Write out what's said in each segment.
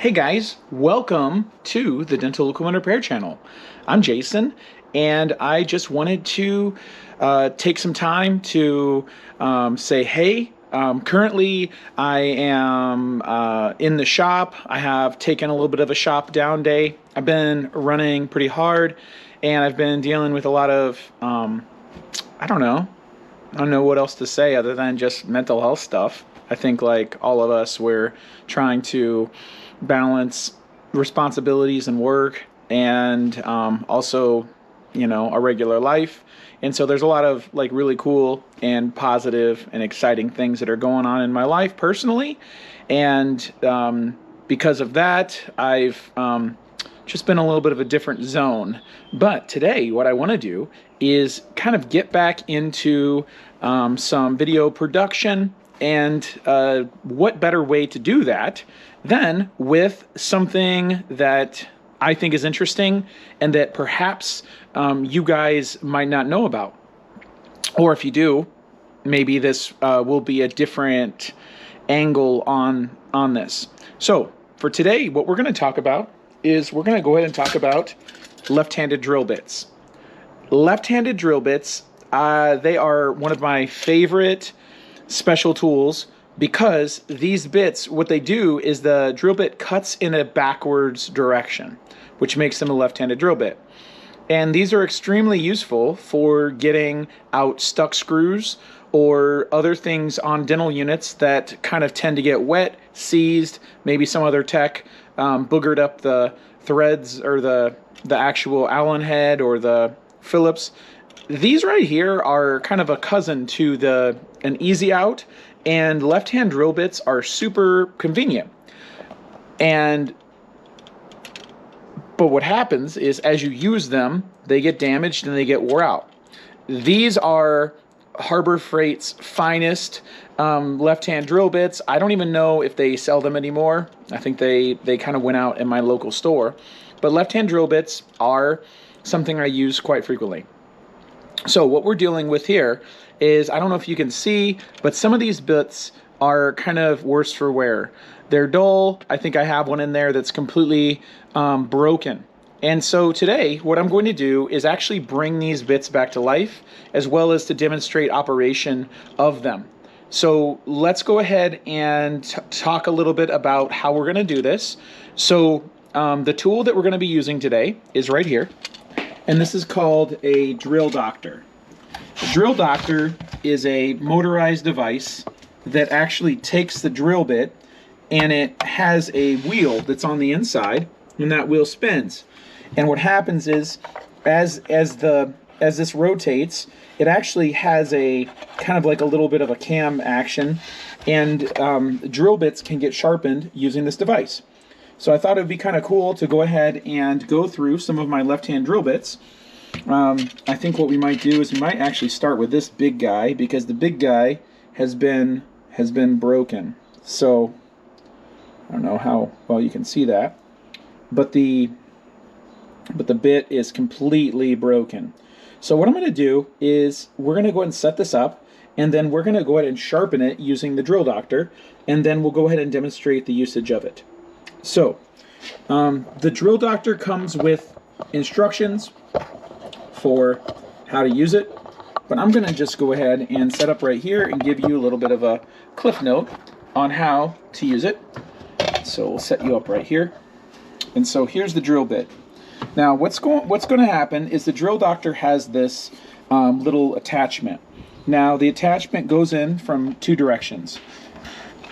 Hey guys, welcome to the Dental Equipment Repair channel. I'm Jason, and I just wanted to take some time to say hey. Currently, I am in the shop. I have taken a little bit of a shop down day. I've been running pretty hard, and I've been dealing with a lot of, I don't know what else to say other than just mental health stuff. I think like all of us, we're trying to balance responsibilities and work and also, a regular life. And so there's a lot of like really cool and positive and exciting things that are going on in my life personally. And because of that, I've just been a little bit of a different zone. But today, what I want to do is kind of get back into some video production. And what better way to do that than with something that I think is interesting and that perhaps you guys might not know about. Or if you do, maybe this will be a different angle on this. So for today, what we're going to talk about is we're going to go ahead and talk about left-handed drill bits. Left-handed drill bits, they are one of my favorite special tools because these bits, what they do is the drill bit cuts in a backwards direction, which makes them a left-handed drill bit. And these are extremely useful for getting out stuck screws or other things on dental units that kind of tend to get wet, seized, maybe some other tech boogered up the threads or the actual Allen head or the Phillips. These right here are kind of a cousin to an easy out, and left-hand drill bits are super convenient. But what happens is as you use them, they get damaged and they get wore out. These are Harbor Freight's finest left-hand drill bits. I don't even know if they sell them anymore. I think they kind of went out in my local store. But left-hand drill bits are something I use quite frequently. So what we're dealing with here is, I don't know if you can see, but some of these bits are kind of worse for wear. They're dull. I think I have one in there that's completely broken. And so today, what I'm going to do is actually bring these bits back to life, as well as to demonstrate operation of them. So let's go ahead and talk a little bit about how we're going to do this. So the tool that we're going to be using today is right here. And this is called a drill doctor. A drill doctor is a motorized device that actually takes the drill bit and it has a wheel that's on the inside, and that wheel spins. And what happens is as this rotates, it actually has a kind of like a little bit of a cam action, and drill bits can get sharpened using this device. So I thought it would be kind of cool to go ahead and go through some of my left-hand drill bits. I think what we might do is we might actually start with this big guy, because the big guy has been broken. So I don't know how well you can see that, but the bit is completely broken. So what I'm going to do is we're going to go ahead and set this up, and then we're going to go ahead and sharpen it using the drill doctor, and then we'll go ahead and demonstrate the usage of it. So, the drill doctor comes with instructions for how to use it, but I'm going to just go ahead and set up right here and give you a little bit of a cliff note on how to use it. So we'll set you up right here. And so here's the drill bit. Now what's going to happen is the drill doctor has this little attachment. Now the attachment goes in from two directions.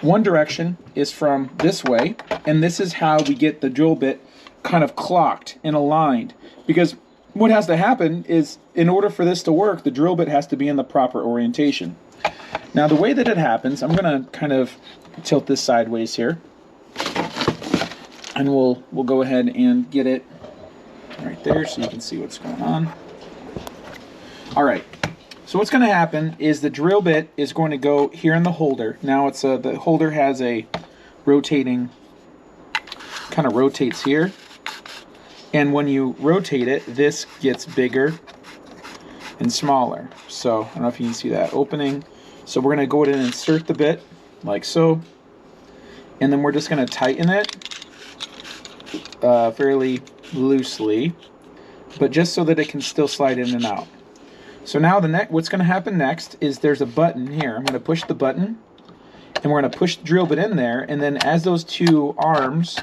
One direction is from this way, and this is how we get the drill bit kind of clocked and aligned. Because what has to happen is, in order for this to work, the drill bit has to be in the proper orientation. Now the way that it happens, I'm going to kind of tilt this sideways here, and we'll go ahead and get it right there so you can see what's going on. All right. So what's going to happen is the drill bit is going to go here in the holder. Now it's the holder has a rotating, kind of rotates here. And when you rotate it, this gets bigger and smaller. So I don't know if you can see that opening. So we're going to go ahead and insert the bit like so. And then we're just going to tighten it fairly loosely, but just so that it can still slide in and out. So now what's going to happen next is there's a button here. I'm going to push the button, and we're going to push the drill bit in there, and then as those two arms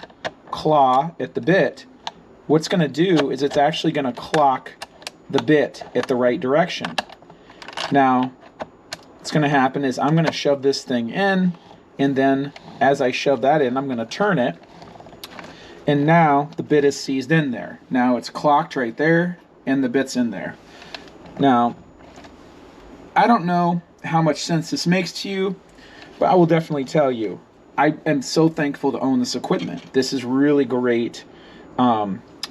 claw at the bit, what's going to do is it's actually going to clock the bit at the right direction. Now, what's going to happen is I'm going to shove this thing in, and then as I shove that in, I'm going to turn it, and now the bit is seized in there. Now it's clocked right there, and the bit's in there. Now, I don't know how much sense this makes to you, but I will definitely tell you, I am so thankful to own this equipment. This is really great,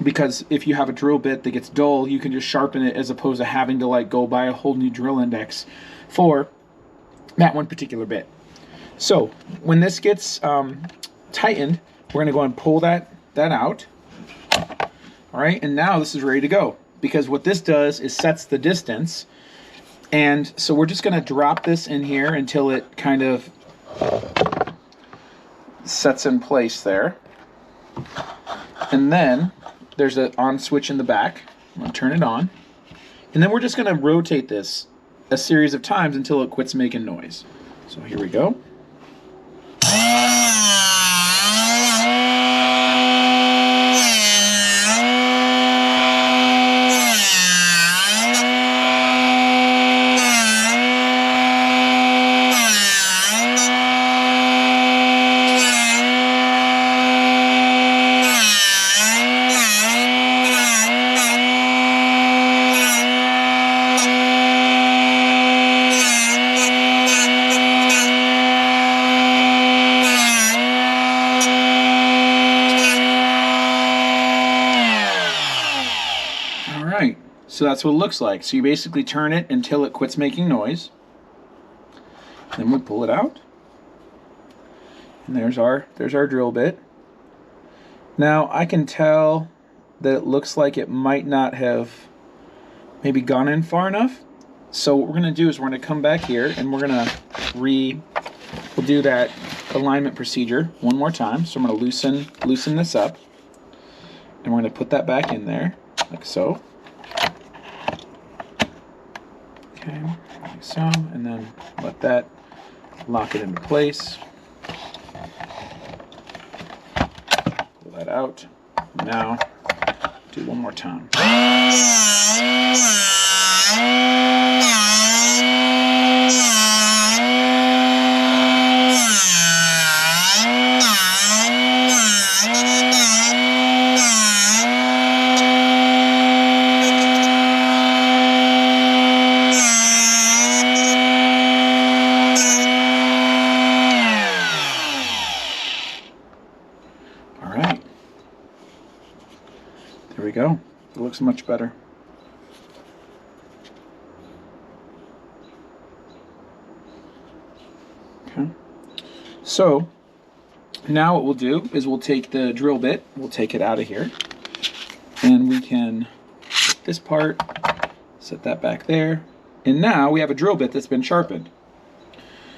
because if you have a drill bit that gets dull, you can just sharpen it as opposed to having to like go buy a whole new drill index for that one particular bit. So when this gets tightened, we're going to go and pull that out. All right, and now this is ready to go, because what this does is sets the distance. And so we're just going to drop this in here until it kind of sets in place there. And then there's an on switch in the back. I'm going to turn it on. And then we're just going to rotate this a series of times until it quits making noise. So here we go. So that's what it looks like. So you basically turn it until it quits making noise. Then we pull it out. And there's our drill bit. Now I can tell that it looks like it might not have maybe gone in far enough. So what we're going to do is we're going to come back here and we're going to we'll do that alignment procedure one more time. So I'm going to loosen this up. And we're going to put that back in there like so. Okay, like so, and then let that lock it into place. Pull that out. Now, do one more time. There we go. It looks much better. Okay. So now what we'll do is we'll take the drill bit, we'll take it out of here, and we can take this part, set that back there, and now we have a drill bit that's been sharpened.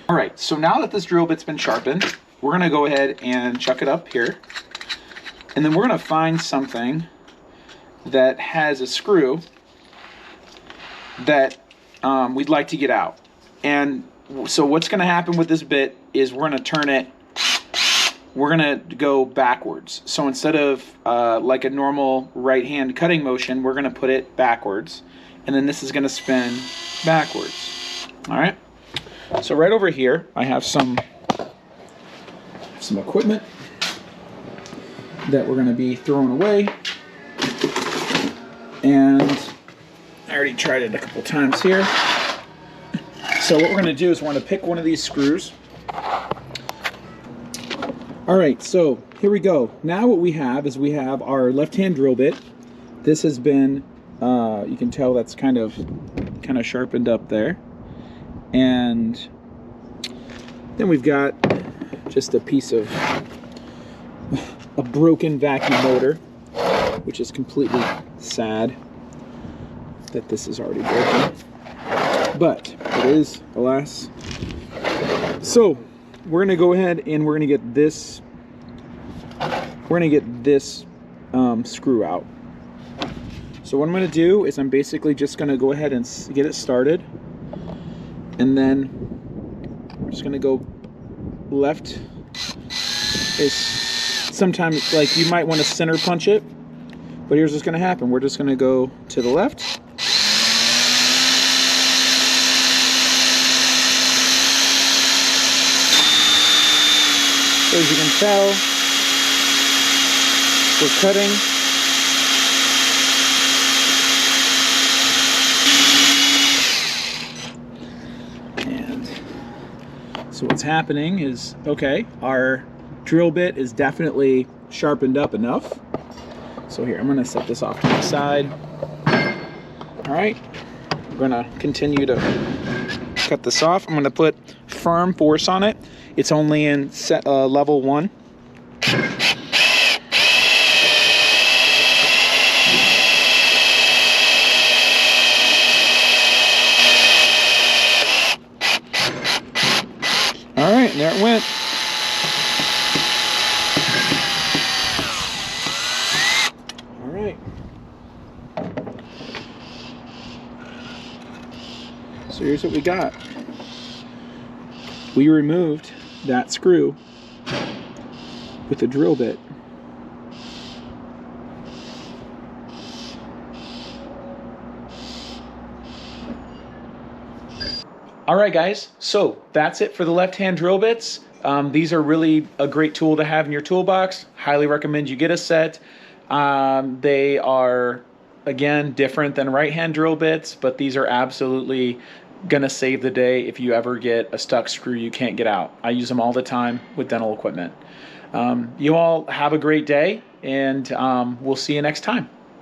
All right, so now that this drill bit's been sharpened, we're going to go ahead and chuck it up here, and then we're going to find something that has a screw that we'd like to get out. And so what's going to happen with this bit is we're going to turn it, we're going to go backwards. So instead of like a normal right hand cutting motion, we're going to put it backwards, and then this is going to spin backwards. All right, so right over here I have some equipment that we're going to be throwing away. And I already tried it a couple times here. So what we're going to do is we're going to pick one of these screws. Alright, so here we go. Now what we have is we have our left-hand drill bit. This has been, you can tell that's kind of sharpened up there. And then we've got just a piece of a broken vacuum motor, which is completely sad that this is already broken, but it is, alas. So we're going to go ahead and we're going to get this screw out. So what I'm going to do is I'm basically just going to go ahead and get it started, and then I'm just going to go left. Is sometimes, like, you might want to center punch it, but here's what's going to happen. We're just going to go to the left. So as you can tell, we're cutting. And so what's happening is, okay, our drill bit is definitely sharpened up enough. So here, I'm going to set this off to the side. All right, we're going to continue to cut this off. I'm going to put firm force on it. It's only in level 1. All right, there it went. All right. So here's what we got. We removed that screw with the drill bit. All right, guys, so that's it for the left-hand drill bits. These are really a great tool to have in your toolbox. Highly recommend you get a set. They are, again, different than right-hand drill bits, but these are absolutely gonna save the day if you ever get a stuck screw you can't get out. I use them all the time with dental equipment. You all have a great day, and we'll see you next time.